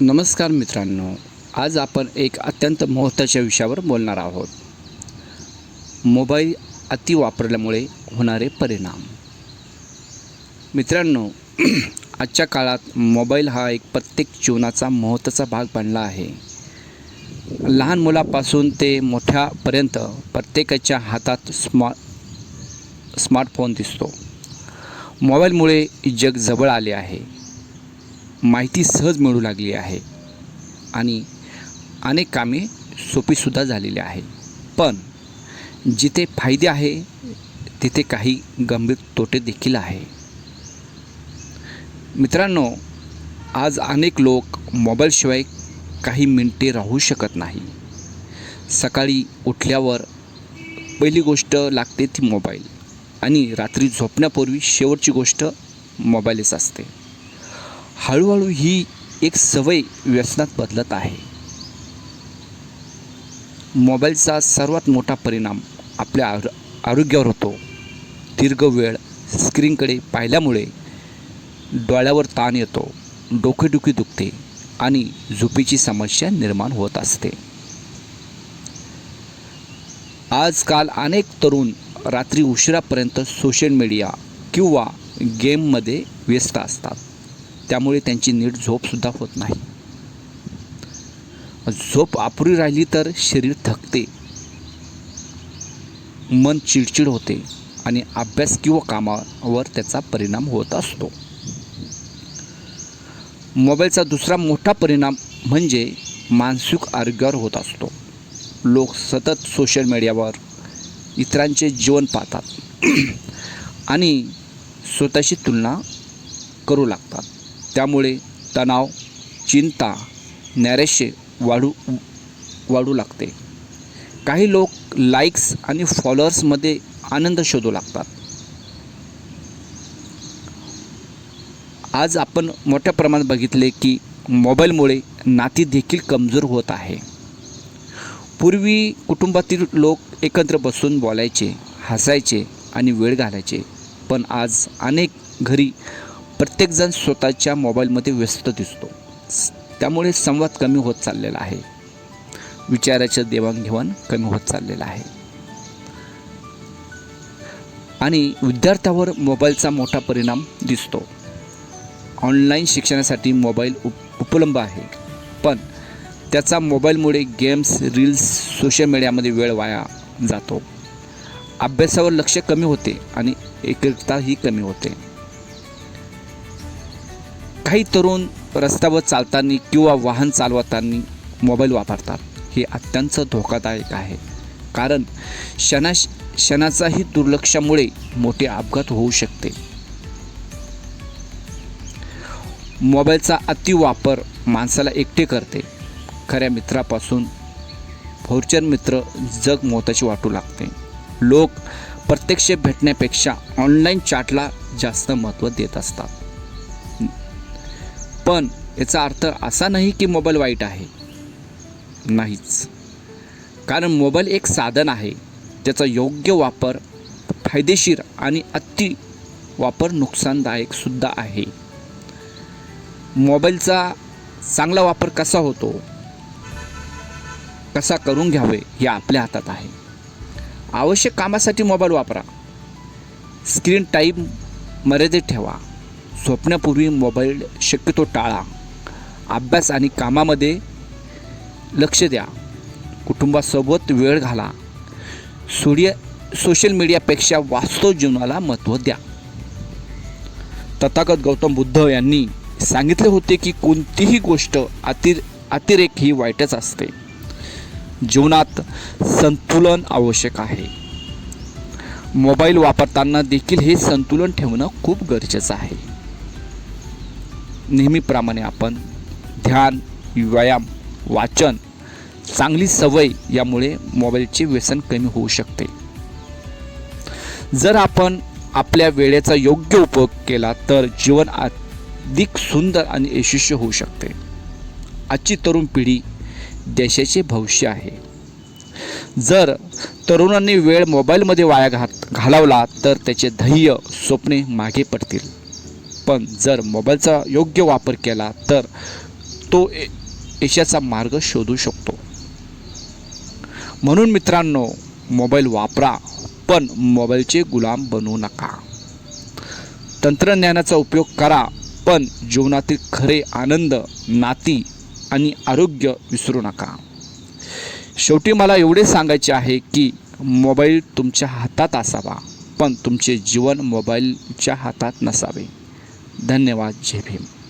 नमस्कार मित्रांनो, आज आपण एक अत्यंत महत्त्वाच्या विषयावर बोलणार आहोत. मोबाईल अति वापरल्यामुळे होणारे परिणाम. मित्रांनो, आजच्या काळात मोबाईल हा एक प्रत्येक जीवनाचा महत्त्वाचा भाग बनला आहे. लहान मुलापासून ते मोठ्यापर्यंत प्रत्येकाच्या हातात स्मार्टफोन दिसतो. मोबाईलमुळे जग जवळ आले आहे. माहिती सहज मिळू लागली आहे आणि अनेक कामे सोपीसुद्धा झालेली आहे. पण जिथे फायदे आहे तिथे काही गंभीर तोटे देखील आहे. मित्रांनो, आज अनेक लोक मोबाईलशिवाय काही मिनिटे राहू शकत नाही. सकाळी उठल्यावर पहिली गोष्ट लागते ती मोबाईल आणि रात्री झोपण्यापूर्वी शेवटची गोष्ट मोबाईलच असते. हळूहळू ही एक सवय व्यसनात बदलत आहे. मोबाईलचा सर्वात मोठा परिणाम आपल्या आरोग्यावर होतो. दीर्घ वेळ स्क्रीनकडे पाहिल्यामुळे डोळ्यावर ताण येतो, डोकेदुखी दुखते आणि झोपेची समस्या निर्माण होत असते. आजकाल अनेक तरुण रात्री उशिरापर्यंत सोशल मीडिया किंवा गेममध्ये व्यस्त असतात. त्यामुळे त्यांची नीट झोपसुद्धा होत नाही. झोप अपुरी राहिली तर शरीर थकते, मन चिडचिड होते आणि अभ्यास किंवा कामावर त्याचा परिणाम होत असतो. मोबाईलचा दुसरा मोठा परिणाम म्हणजे मानसिक आरोग्यावर होत असतो. लोक सतत सोशल मीडियावर इतरांचे जीवन पाहतात आणि स्वतःशी तुलना करू लागतात. त्यामुळे तणाव, चिंता, नैराश्य वाढू लागते. काही लोक लाईक्स आणि फॉलोअर्समध्ये आनंद शोधू लागतात. आज आपण मोठ्या प्रमाणात बघितले की मोबाईलमुळे नाती देखील कमजोर होत आहे. पूर्वी कुटुंबातील लोक एकत्र बसून बोलायचे, हसायचे आणि वेळ घालायचे. पण आज अनेक घरी प्रत्येकजण स्वतःच्या मोबाईलमध्ये व्यस्त दिसतो. त्यामुळे संवाद कमी होत चाललेला आहे. विचाराचं देवाणघेवाण कमी होत चाललेलं आहे. आणि विद्यार्थ्यावर मोबाईलचा मोठा परिणाम दिसतो. ऑनलाईन शिक्षणासाठी मोबाईल उपलब्ध आहे, पण त्याचा मोबाईलमुळे गेम्स, रील्स, सोशल मीडियामध्ये वेळ वाया जातो. अभ्यासावर लक्ष कमी होते आणि एकाग्रताही कमी होते. काही तरुण रस्त्यावर चालताना किंवा वाहन चालवताना मोबाईल वापरतात. हे अत्यंत धोकादायक आहे, कारण क्षणाचाही दुर्लक्षामुळे मोठे अपघात होऊ शकते. मोबाईलचा अतिवापर माणसाला एकटे करते. खऱ्या मित्रापासून व्हर्च्युअल मित्र जग मोठाचे वाटू लागते. लोक प्रत्यक्ष भेटण्यापेक्षा ऑनलाईन चॅटला जास्त महत्त्व देत असतात. पण याचा अर्थ असा नाही की मोबाईल वाईट आहे. नाहीच. कारण मोबाईल एक साधन आहे. त्याचा योग्य वापर फायदेशीर आणि अति वापर नुकसानदायक सुद्धा आहे. मोबाईलचा चांगला वापर कसा होतो, कसा करून घ्यावे हे आपल्या हातात आहे. आवश्यक कामासाठी मोबाईल वापरा. स्क्रीन टाईम मर्यादित ठेवा. झोपण्यापूर्वी मोबाईल शक्यतो टाळा. अभ्यास आणि कामामध्ये लक्ष द्या. कुटुंबासोबत वेळ घाला. सोशल मीडियापेक्षा वास्तव जीवनाला महत्त्व द्या. तथागत गौतम बुद्ध यांनी सांगितले होते की कोणतीही गोष्ट अतिरेक ही वाईटच असते. जीवनात संतुलन आवश्यक आहे. मोबाईल वापरताना देखील हे संतुलन ठेवणं खूप गरजेचं आहे. नेहमीप्रमाणे आपण ध्यान, व्यायाम, वाचन, चांगली सवय यामुळे मोबाईलचे व्यसन कमी होऊ शकते. जर आपण आपल्या वेळेचा योग्य उपयोग केला तर जीवन अधिक सुंदर आणि यशस्वी होऊ शकते. आजची तरुण पिढी देशाचे भविष्य आहे. जर तरुणांनी वेळ मोबाईलमध्ये वाया घालवला तर त्याचे ध्येय, स्वप्ने मागे पडतील. पण जर मोबाईलचा योग्य वापर केला तर तो यशाचा मार्ग शोधू शकतो. म्हणून मित्रांनो, मोबाईल वापरा, पण मोबाईलचे गुलाम बनू नका. तंत्रज्ञानाचा उपयोग करा, पण जीवनातील खरे आनंद, नाती आणि आरोग्य विसरू नका. शेवटी मला एवढे सांगायचे आहे की मोबाईल तुमच्या हातात असावा, पण तुमचे जीवन मोबाईलच्या हातात नसावे. धन्यवाद. जय भीम.